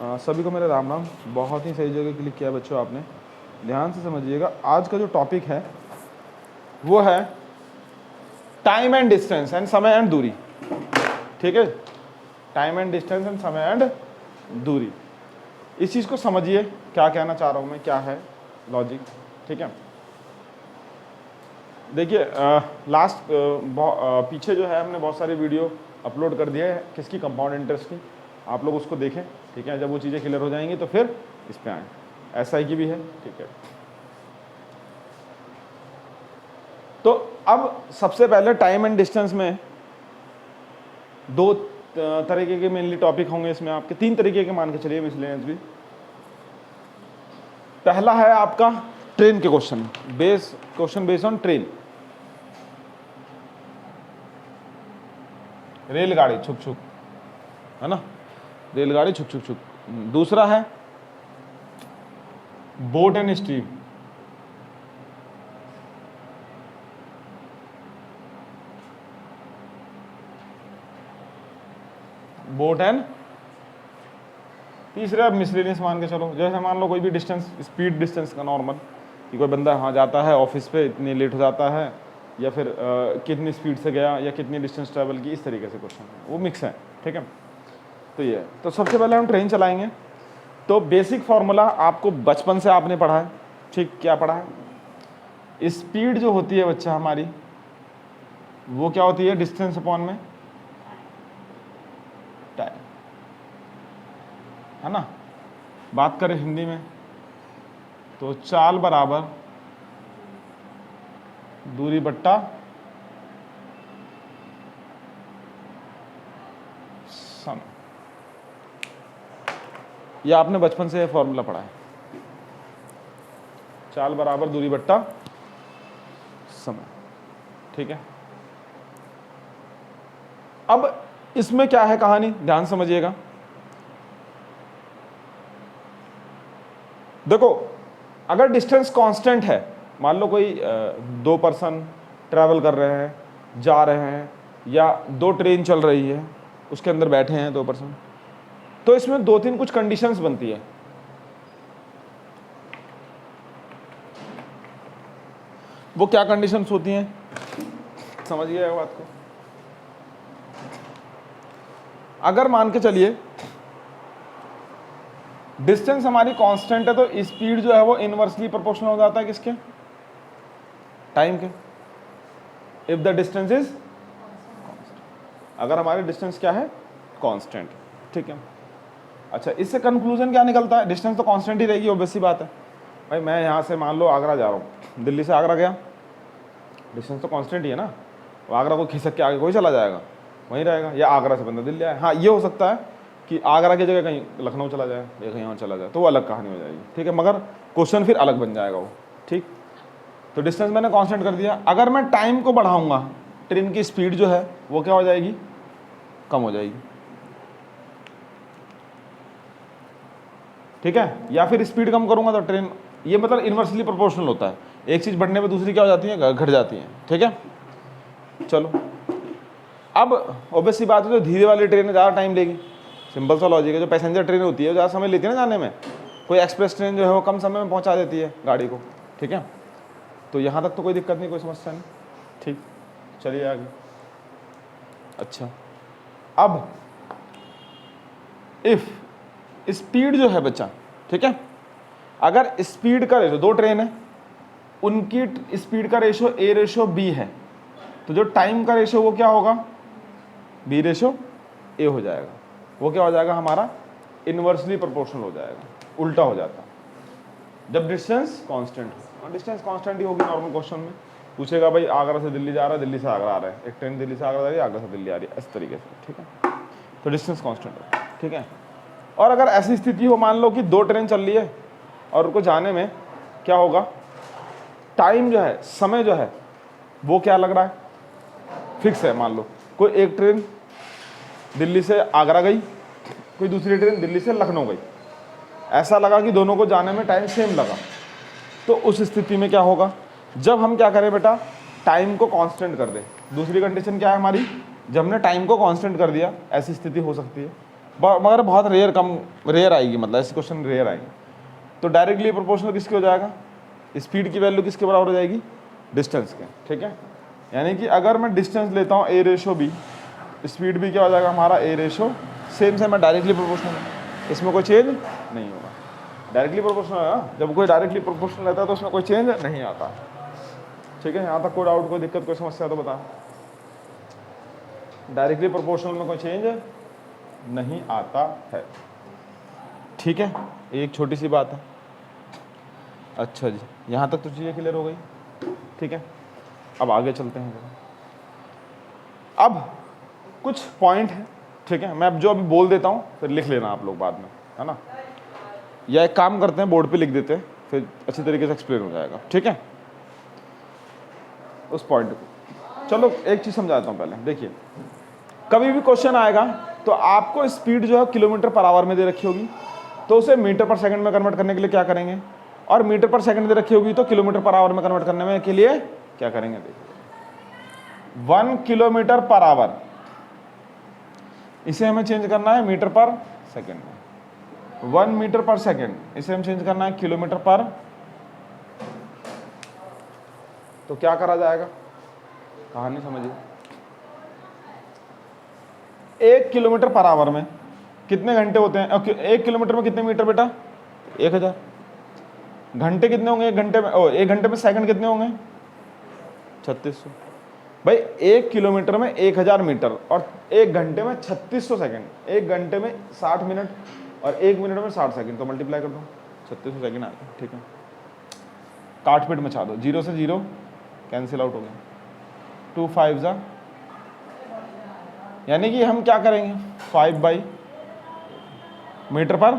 सभी को मेरा राम राम। बहुत ही सही जगह क्लिक किया बच्चों आपने, ध्यान से समझिएगा। आज का जो टॉपिक है वो है टाइम एंड डिस्टेंस एंड समय एंड दूरी। ठीक है, टाइम एंड डिस्टेंस एंड समय एंड दूरी। इस चीज़ को समझिए, क्या कहना चाह रहा हूँ मैं, क्या है लॉजिक। ठीक है, देखिए लास्ट पीछे जो है हमने बहुत सारी वीडियो अपलोड कर दिया है किसकी, कंपाउंड इंटरेस्ट की। आप लोग उसको देखें। ठीक है, जब वो चीज़ें क्लियर हो जाएंगी तो फिर इस पे आएँ। SI की भी है। ठीक है, तो अब सबसे पहले टाइम एंड डिस्टेंस में दो तरीके के मेनली टॉपिक होंगे। इसमें आपके 3 तरीके के मान के चलिए मिसलेनियस भी। पहला है आपका ट्रेन के क्वेश्चन बेस्ड ऑन ट्रेन, रेलगाड़ी छुक छुक, है ना, रेलगाड़ी छुक छुक छुक। दूसरा है boat and stream, boat and. तीसरा मिसलेनियस मान के चलो, जैसे मान लो कोई भी डिस्टेंस, स्पीड डिस्टेंस का नॉर्मल, कि कोई बंदा वहाँ जाता है ऑफिस पे, इतनी लेट हो जाता है, या फिर कितनी स्पीड से गया या कितनी डिस्टेंस ट्रैवल की, इस तरीके से क्वेश्चन है, वो मिक्स है। ठीक है, तो ये है। तो सबसे पहले हम ट्रेन चलाएंगे। तो बेसिक फार्मूला आपको बचपन से आपने पढ़ा है। ठीक, क्या पढ़ा है? स्पीड जो होती है बच्चा हमारी, वो क्या होती है? डिस्टेंस अपॉन में टाइम, है ना। बात करें हिंदी में तो चाल बराबर दूरी बट्टा समय। यह आपने बचपन से फॉर्मूला पढ़ा है, चाल बराबर दूरी बट्टा समय। ठीक है, अब इसमें क्या है कहानी, ध्यान समझिएगा। देखो, अगर डिस्टेंस कांस्टेंट है, मान लो कोई 2 पर्सन ट्रैवल कर रहे हैं, जा रहे हैं, या 2 ट्रेन चल रही है, उसके अंदर बैठे हैं 2 पर्सन, तो इसमें 2-3 कुछ कंडीशंस बनती है। वो क्या कंडीशंस होती हैं, समझिए बात को। अगर मान के चलिए डिस्टेंस हमारी कांस्टेंट है, तो स्पीड जो है वो इनवर्सली प्रोपोर्शनल हो जाता है किसके? टाइम के। इफ द डिस्टेंस इज, अगर हमारी डिस्टेंस क्या है? कांस्टेंट। ठीक है, अच्छा, इससे कंक्लूजन क्या निकलता है? डिस्टेंस तो कांस्टेंट ही रहेगी, ऑब्वियस सी बात है भाई। मैं यहाँ से मान लो आगरा जा रहा हूँ, दिल्ली से आगरा गया, डिस्टेंस तो कांस्टेंट ही है ना। वो आगरा को खिसक के आगे कोई चला जाएगा, वहीं रहेगा। या आगरा से बंदा दिल्ली आए, हाँ ये हो सकता है कि आगरा की जगह कहीं लखनऊ चला जाए या कहीं और चला जाए, तो वो अलग कहानी हो जाएगी। ठीक है, मगर क्वेश्चन फिर अलग बन जाएगा वो। ठीक, तो डिस्टेंस मैंने कांस्टेंट कर दिया। अगर मैं टाइम को बढ़ाऊंगा, ट्रेन की स्पीड जो है वो क्या हो जाएगी? कम हो जाएगी। ठीक है, या फिर स्पीड कम करूंगा तो ट्रेन, ये मतलब इनवर्सली प्रोपोर्शनल होता है। एक चीज बढ़ने पे दूसरी क्या हो जाती है? घट जाती है। ठीक है, चलो, अब ऑब्वियस सी बात है, तो धीरे वाली ट्रेन ज़्यादा टाइम लेगी। सिंपल सा लॉजिक है। जो पैसेंजर ट्रेन होती है ज़्यादा समय लेती है ना जाने में, कोई एक्सप्रेस ट्रेन जो है वो कम समय में पहुंचा देती है गाड़ी को। ठीक है, तो यहाँ तक तो कोई दिक्कत नहीं, कोई समस्या नहीं। ठीक, चलिए आगे। अच्छा, अब इफ स्पीड जो है बच्चा, ठीक है, अगर स्पीड का रेशो, 2 ट्रेन है, उनकी स्पीड का रेशो A/B है, तो जो टाइम का रेशो वो क्या होगा? B/A हो जाएगा। वो क्या हो जाएगा हमारा? इनवर्सली प्रोपोर्शनल हो जाएगा, उल्टा हो जाता जब डिस्टेंस कांस्टेंट हो। डिस्टेंस कांस्टेंट ही होगी। नॉर्मल क्वेश्चन में पूछेगा भाई आगरा से दिल्ली जा रहा है, दिल्ली से आगरा आ रहा है, एक ट्रेन दिल्ली से आगरा जा रही है, आगरा से दिल्ली आ रही है, इस तरीके से। ठीक है, तो डिस्टेंस कांस्टेंट है। ठीक है, और अगर ऐसी स्थिति हो, मान लो कि 2 ट्रेन चल रही है और उनको जाने में क्या होगा? टाइम जो है, समय जो है वो क्या लग रहा है? फिक्स है। मान लो कोई एक ट्रेन दिल्ली से आगरा गई, कोई दूसरी ट्रेन दिल्ली से लखनऊ गई, ऐसा लगा कि दोनों को जाने में टाइम सेम लगा, तो उस स्थिति में क्या होगा? जब हम क्या करें बेटा? टाइम को कांस्टेंट कर दें। दूसरी कंडीशन क्या है हमारी? जब हमने टाइम को कांस्टेंट कर दिया, ऐसी स्थिति हो सकती है मगर बहुत रेयर आएगी, मतलब ऐसे क्वेश्चन रेयर आएंगे। तो डायरेक्टली प्रोपोर्शनल किसके हो जाएगा, स्पीड की वैल्यू किसके बराबर हो जाएगी, डिस्टेंस के, ठीक है। यानी कि अगर मैं डिस्टेंस लेता हूँ A/B, स्पीड भी क्या हो जाएगा हमारा A/, सेम सेम है, डायरेक्टली प्रोपोर्शनल है, इसमें कोई चेंज नहीं होगा। डायरेक्टली प्रोपोर्शनल है ना, जब कोई डायरेक्टली प्रोपोर्शनल रहता है तो उसमें कोई चेंज नहीं आता, ठीक है। यहाँ तक कोई डाउट, कोई दिक्कत, कोई समस्या तो बता। डायरेक्टली प्रोपोर्शनल में कोई चेंज नहीं आता है, ठीक है। एक छोटी सी बात है। अच्छा जी, यहाँ तक तो चीज़ें क्लियर हो गई, ठीक है। अब आगे चलते हैं जरा। अब कुछ पॉइंट है, ठीक है, मैं अब जो अभी बोल देता हूँ फिर लिख लेना आप लोग बाद में, है ना, या एक काम करते हैं बोर्ड पे लिख देते हैं, फिर अच्छी तरीके से एक्सप्लेन हो जाएगा, ठीक है। उस पॉइंट को चलो एक चीज़ समझाता हूँ पहले। देखिए, कभी भी क्वेश्चन आएगा तो आपको स्पीड जो है किलोमीटर पर आवर में दे रखी होगी, तो उसे मीटर पर सेकंड में कन्वर्ट करने के लिए क्या करेंगे, और मीटर पर सेकंड दे रखी होगी तो किलोमीटर पर आवर में कन्वर्ट करने में के लिए क्या करेंगे। देखिए 1 किलोमीटर पर आवर, इसे हमें चेंज करना है मीटर पर सेकंड में। 1 मीटर पर सेकंड, इसे हम चेंज करना है किलोमीटर पर, तो क्या करा जाएगा, कहानी समझिए। 1 किलोमीटर पर आवर में कितने घंटे होते हैं, 1 किलोमीटर में कितने मीटर बेटा, 1000। घंटे कितने होंगे एक घंटे में, 1 घंटे में सेकंड कितने होंगे, 3600। भाई 1 किलोमीटर में 1000 मीटर और 1 घंटे में 3600 सेकंड, 1 घंटे में 60 मिनट और 1 मिनट में 60 सेकंड, तो मल्टीप्लाई कर दो, 3600 सेकंड आ गया, ठीक है। काट पीट मचा दो, 0 से 0 कैंसिल आउट हो गया, 2 5 जा, यानी कि हम क्या करेंगे 5 बाई मीटर पर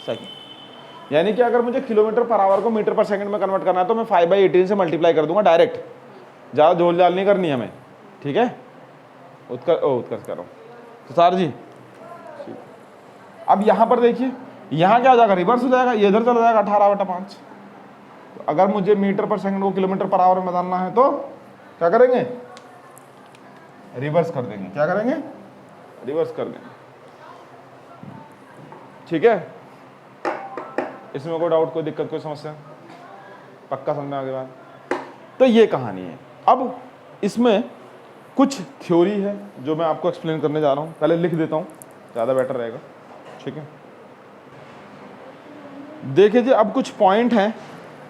सेकंड, यानी कि अगर मुझे किलोमीटर पर आवर को मीटर पर सेकंड में कन्वर्ट करना है तो मैं 5/18 से मल्टीप्लाई कर दूंगा डायरेक्ट, ज़्यादा झोल झाल नहीं करनी हमें, ठीक है। उत्कर्ष करो तो सर जी। अब यहाँ पर देखिए, यहाँ क्या हो जाएगा, रिवर्स हो जाएगा, ये इधर चला जाएगा 18/5। तो अगर मुझे मीटर पर सेकंड को किलोमीटर पर आवर में बदलना है तो क्या करेंगे, रिवर्स कर देंगे, क्या करेंगे, रिवर्स कर देंगे, ठीक है। इसमें कोई डाउट, कोई दिक्कत, कोई समस्या, पक्का समझ में आ गया। तो ये कहानी है। अब इसमें कुछ थ्योरी है जो मैं आपको एक्सप्लेन करने जा रहा हूँ, पहले लिख देता हूँ, ज़्यादा बेटर रहेगा, ठीक है। देखिए जी, अब कुछ पॉइंट हैं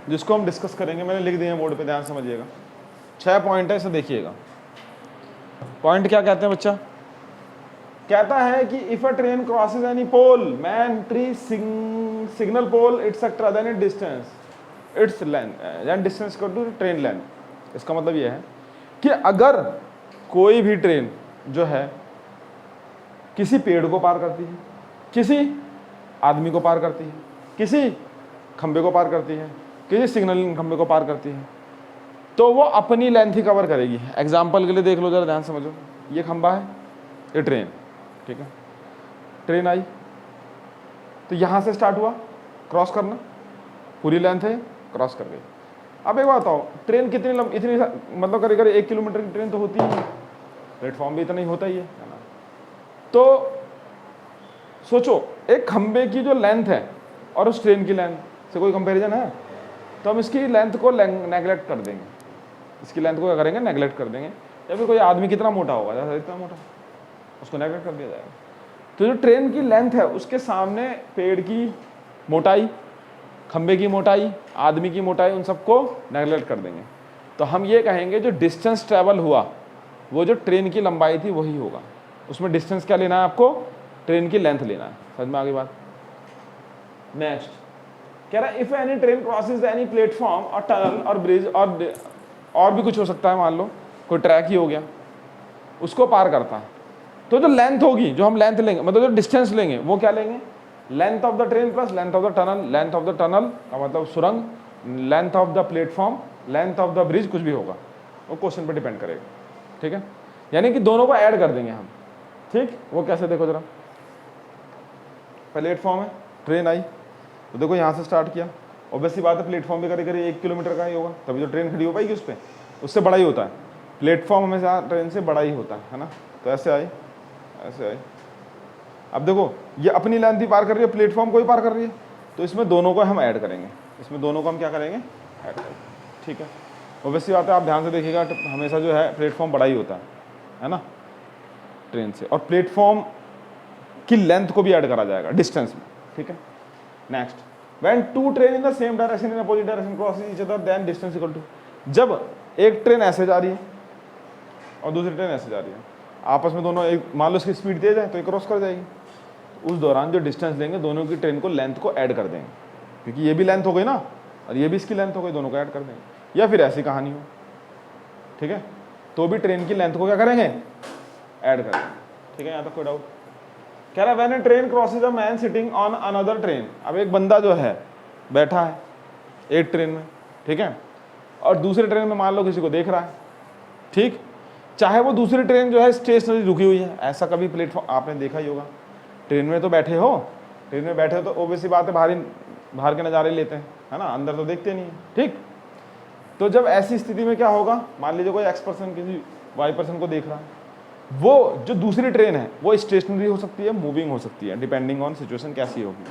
जिसको हम डिस्कस करेंगे, मैंने लिख दिए हैं बोर्ड पे, ध्यान समझिएगा। 6 पॉइंट है, इसे देखिएगा। पॉइंट क्या कहते हैं बच्चा, कहता है कि if a train crosses any pole, man, tree, signal pole, etcetera, then it distance, its length, then distance equal to train length. इसका मतलब यह है कि अगर कोई भी ट्रेन जो है किसी पेड़ को पार करती है, किसी आदमी को पार करती है, किसी खंबे को पार करती है, किसी सिग्नलिंग खंबे को पार करती है, तो वो अपनी लेंथ ही कवर करेगी। एग्जाम्पल के लिए देख लो जरा, ध्यान समझो, ये खंबा है, ये ट्रेन, ठीक है। ट्रेन आई तो यहाँ से स्टार्ट हुआ, क्रॉस करना, पूरी लेंथ है, क्रॉस कर गई। अब एक बात बताओ, ट्रेन कितनी इतनी मतलब करीब करीब 1 किलोमीटर की ट्रेन तो होती ही है, प्लेटफॉर्म भी इतना ही होता ही है ना। तो सोचो, एक खंबे की जो लेंथ है और उस ट्रेन की लेंथ से कोई कंपैरिजन है, तो हम इसकी लेंथ को नेगलेक्ट कर देंगे, इसकी लेंथ को क्या करेंगे, नेगलेक्ट कर देंगे। या फिर कोई आदमी कितना मोटा होगा, जैसा इतना मोटा, उसको नेगलेक्ट कर दिया जाएगा। तो जो ट्रेन की लेंथ है उसके सामने पेड़ की मोटाई, खंबे की मोटाई, आदमी की मोटाई, उन सबको नेगलेक्ट कर देंगे। तो हम ये कहेंगे जो डिस्टेंस ट्रैवल हुआ वो जो ट्रेन की लंबाई थी वही होगा। उसमें डिस्टेंस क्या लेना है आपको, ट्रेन की लेंथ लेना है। समझ में आ गई बात। नेक्स्ट कह रहा है if any train crosses any platform और टनल और ब्रिज और भी कुछ हो सकता है, मान लो कोई ट्रैक ही हो गया, उसको पार करता है, तो जो लेंथ होगी, जो हम लेंथ लेंगे, मतलब जो डिस्टेंस लेंगे वो क्या लेंगे, length of the train plus length of the tunnel. Length of the tunnel का मतलब सुरंग, length of the platform, length of the bridge, कुछ भी होगा, वो क्वेश्चन पे डिपेंड करेगा, ठीक है। यानी कि दोनों को ऐड कर देंगे हम, ठीक। वो कैसे, देखो जरा, प्लेटफॉर्म है, ट्रेन आई तो देखो यहाँ से स्टार्ट किया, ऑब्वियसली बात है प्लेटफॉर्म भी करीब करीब 1 किलोमीटर का ही होगा, तभी जो ट्रेन खड़ी हो पाएगी उस पर, उससे बड़ा ही होता है प्लेटफॉर्म, हमेशा ट्रेन से बड़ा ही होता है ना। तो ऐसे आई, ऐसे आई, अब देखो ये अपनी लेंथ ही पार कर रही है, प्लेटफॉर्म को ही पार कर रही है, तो इसमें दोनों को हम ऐड करेंगे, इसमें दोनों को हम क्या करेंगे, ऐड करेंगे। ठीक है, ऑब्वियसली बात है, आप ध्यान से देखिएगा हमेशा जो है प्लेटफॉर्म बड़ा ही होता है ना ट्रेन से, और प्लेटफॉर्म की लेंथ को भी ऐड करा जाएगा डिस्टेंस में। ठीक है, next, when two train in the same direction in opposite direction cross each other then distance equal to, जब एक ट्रेन ऐसे जा रही है और दूसरी ट्रेन ऐसे जा रही है, आपस में दोनों एक, मान लो इसकी स्पीड तेज है तो ये क्रॉस कर जाएगी, उस दौरान जो डिस्टेंस लेंगे दोनों की ट्रेन को लेंथ को ऐड कर देंगे, क्योंकि ये भी लेंथ हो गई ना और ये भी इसकी लेंथ हो गई, दोनों को ऐड कर देंगे। या फिर ऐसी कहानी हो, ठीक है, तो भी ट्रेन की लेंथ को क्या करेंगे, ऐड कर देंगे। ठीक है, यहाँ तक कोई डाउट? कह रहा है when a train crosses a man sitting on another train, अब एक बंदा जो है बैठा है एक ट्रेन में, ठीक है, और दूसरी ट्रेन में मान लो किसी को देख रहा है, ठीक, चाहे वो दूसरी ट्रेन जो है स्टेशनरी रुकी हुई है, ऐसा कभी प्लेटफॉर्म आपने देखा ही होगा, ट्रेन में तो बैठे हो, ट्रेन में बैठे हो तो ओबियसली बात है बाहर के नज़ारे लेते हैं, है ना, अंदर तो देखते नहीं है। ठीक, तो जब ऐसी स्थिति में क्या होगा, मान लीजिए कोई एक्स पर्सन किसी वाई पर्सन को देख रहा है, वो जो दूसरी ट्रेन है वो स्टेशनरी हो सकती है, मूविंग हो सकती है, डिपेंडिंग ऑन सिचुएशन कैसी होगी,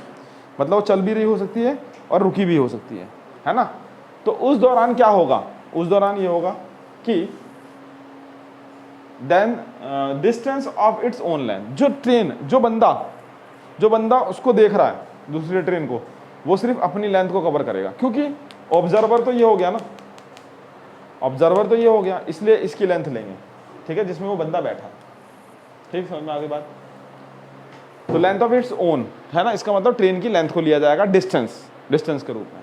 मतलब वो चल भी रही हो सकती है और रुकी भी हो सकती है ना। तो उस दौरान क्या होगा, उस दौरान ये होगा कि then distance of its own length, जो ट्रेन जो बंदा उसको देख रहा है दूसरी ट्रेन को, वो सिर्फ अपनी लेंथ को कवर करेगा, क्योंकि ऑब्जर्वर तो ये हो गया ना, ऑब्जर्वर तो ये हो गया, इसलिए इसकी लेंथ लेंगे। ठीक है, जिसमें वो बंदा बैठा है। ठीक, समझ में आ गई बात? तो लेंथ ऑफ इट्स ओन है ना, इसका मतलब ट्रेन की लेंथ को लिया जाएगा डिस्टेंस के रूप में।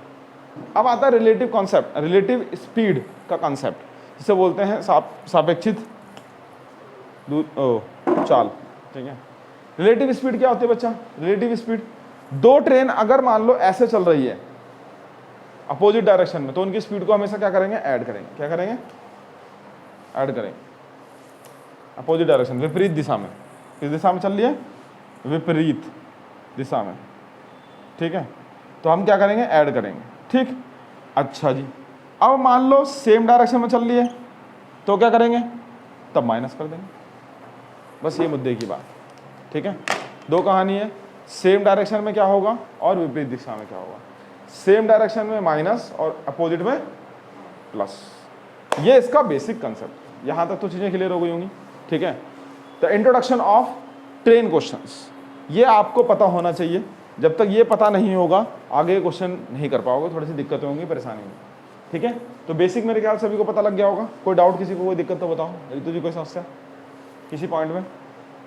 अब आता है रिलेटिव कॉन्सेप्ट, रिलेटिव स्पीड का कॉन्सेप्ट, जिसे बोलते हैं सापेक्षित चाल। ठीक है, रिलेटिव स्पीड क्या होती है बच्चा? रिलेटिव स्पीड, दो ट्रेन अगर मान लो ऐसे चल रही है अपोजिट डायरेक्शन में, तो उनकी स्पीड को हमेशा क्या करेंगे, ऐड करेंगे। क्या करेंगे, ऐड करेंगे। अपोजिट डायरेक्शन, विपरीत दिशा में, किस दिशा में चल रही है, विपरीत दिशा में। ठीक है, तो हम क्या करेंगे, ऐड करेंगे। ठीक, अच्छा जी, अब मान लो सेम डायरेक्शन में चल रही है तो क्या करेंगे, तब माइनस कर देंगे। बस ये मुद्दे की बात। ठीक है, दो कहानी है, सेम डायरेक्शन में क्या होगा और विपरीत दिशा में क्या होगा। सेम डायरेक्शन में माइनस और अपोजिट में प्लस, ये इसका बेसिक कंसेप्ट। यहां तक तो चीजें क्लियर हो गई होंगी। ठीक है, the introduction of train questions, ये आपको पता होना चाहिए। जब तक ये पता नहीं होगा आगे क्वेश्चन नहीं कर पाओगे, थोड़ी सी दिक्कतें होंगी, परेशानी होगी। ठीक है, तो बेसिक मेरे ख्याल से सभी को पता लग गया होगा। कोई डाउट किसी को, कोई दिक्कत तो बताओ, रितु जी कोई समस्या किसी पॉइंट में?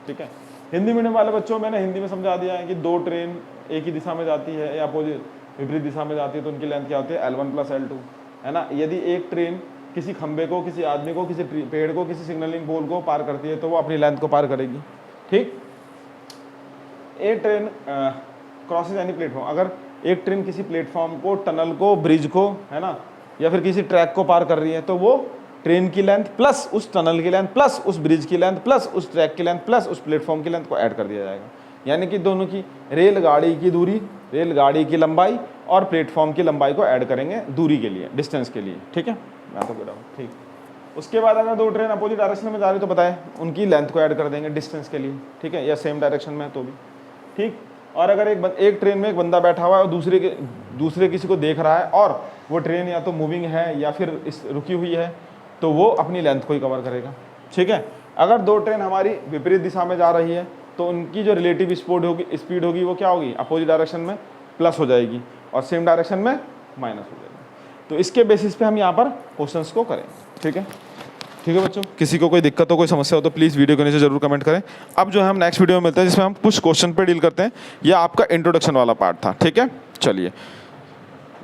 ठीक है, हिंदी मीडियम वाले बच्चों मैंने हिंदी में समझा दिया है कि दो ट्रेन एक ही दिशा में जाती है या अपोजिट विपरीत दिशा में जाती है तो उनकी लेंथ क्या होती है, L1 + L2, है ना। यदि एक ट्रेन किसी खंबे को, किसी आदमी को, किसी पेड़ को, किसी सिग्नलिंग पोल को पार करती है तो वो अपनी लेंथ को पार करेगी। ठीक, एक ट्रेन क्रॉसेज एनी प्लेटफॉर्म, अगर एक ट्रेन किसी प्लेटफॉर्म को, टनल को, ब्रिज को, है ना, या फिर किसी ट्रैक को पार कर रही है तो वो ट्रेन की लेंथ प्लस उस टनल की लेंथ प्लस उस ब्रिज की लेंथ प्लस उस ट्रैक की लेंथ प्लस उस प्लेटफॉर्म की लेंथ को ऐड कर दिया जाएगा। यानी कि दोनों की, रेलगाड़ी की दूरी, रेलगाड़ी की लंबाई और प्लेटफॉर्म की लंबाई को ऐड करेंगे दूरी के लिए, डिस्टेंस के लिए। ठीक है, मैं तो बोल रहा हूँ। ठीक, उसके बाद अगर दो ट्रेन अपोजिट डायरेक्शन में जा रही तो बताएं उनकी लेंथ को ऐड कर देंगे डिस्टेंस के लिए। ठीक है, या सेम डायरेक्शन में तो भी ठीक। और अगर एक ट्रेन में एक बंदा बैठा हुआ है और दूसरे किसी को देख रहा है और वो ट्रेन या तो मूविंग है या फिर रुकी हुई है तो वो अपनी लेंथ को ही कवर करेगा। ठीक है, अगर दो ट्रेन हमारी विपरीत दिशा में जा रही है तो उनकी जो रिलेटिव स्पीड होगी वो क्या होगी, अपोजिट डायरेक्शन में प्लस हो जाएगी और सेम डायरेक्शन में माइनस हो जाएगी। तो इसके बेसिस पे हम यहाँ पर क्वेश्चंस को करेंगे। ठीक है, ठीक है बच्चों, किसी को कोई दिक्कत हो, कोई समस्या हो तो प्लीज़ वीडियो के नीचे जरूर कमेंट करें। अब जो है हम नेक्स्ट वीडियो में मिलते हैं जिसमें हम कुछ क्वेश्चन पे डील करते हैं। यह आपका इंट्रोडक्शन वाला पार्ट था। ठीक है, चलिए।